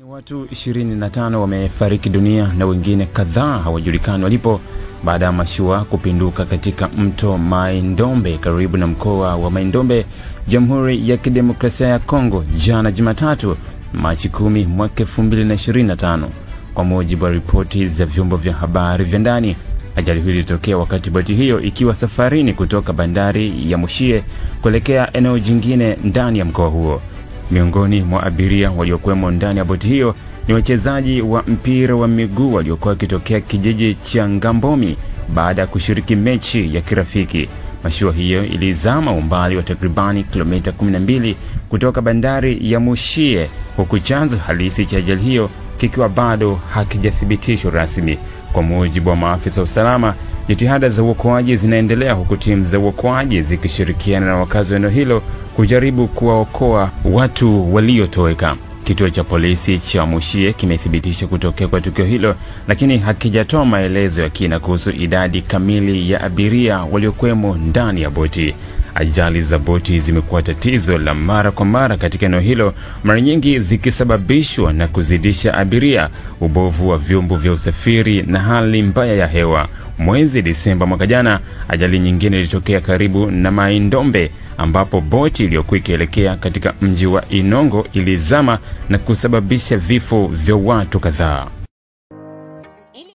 Watu 25 wamefariki dunia na wengine kadhaa hawajulikani walipo baada ya mashua kupinduka katika mto Mai-Ndombe karibu na mkoa wa Mai-Ndombe, Jamhuri ya Kidemokrasia ya Kongo jana Jumatatu, Machi 10 mwaka 2025. Kwa mujibu wa ripoti za vyombo vya habari vya ndani, ajali hiyo ilitokea wakati boti hiyo ikiwa safarini kutoka bandari ya Mushie kuelekea eneo jingine ndani ya mkoa huo. Miongoni mwa abiria waliokuwemo ndani ya boti hiyo ni wachezaji wa mpira wa miguu waliokuwa kitokea kijiji cha Ngambomi baada ya kushiriki mechi ya kirafiki. Mashua hiyo ilizama umbali wa takribani kilomita 12 kutoka bandari ya Mushie, huku chanzo halisi cha ajali hiyo kikiwa bado hakijathibitishwa rasmi. Kwa mujibu wa maafisa wa usalama, jitihada za uokoaji zinaendelea huku timu za uokoaji zikishirikiana na wakazi wa eneo hilo kujaribu kuwaokoa watu waliotoweka. Kituo cha polisi cha Mushie kimethibitisha kutokea kwa tukio hilo, lakini hakijatoa maelezo ya kina kuhusu idadi kamili ya abiria waliokuwemo ndani ya boti. Ajali za boti zimekuwa tatizo la mara kwa mara katika eneo hilo, mara nyingi zikisababishwa na kuzidisha abiria, ubovu wa vyombo vya usafiri na hali mbaya ya hewa. Mwezi Disemba mwaka jana, ajali nyingine ilitokea karibu na Mai-Ndombe ambapo boti iliyokuwa ikielekea katika mji wa Inongo ilizama na kusababisha vifo vya watu kadhaa.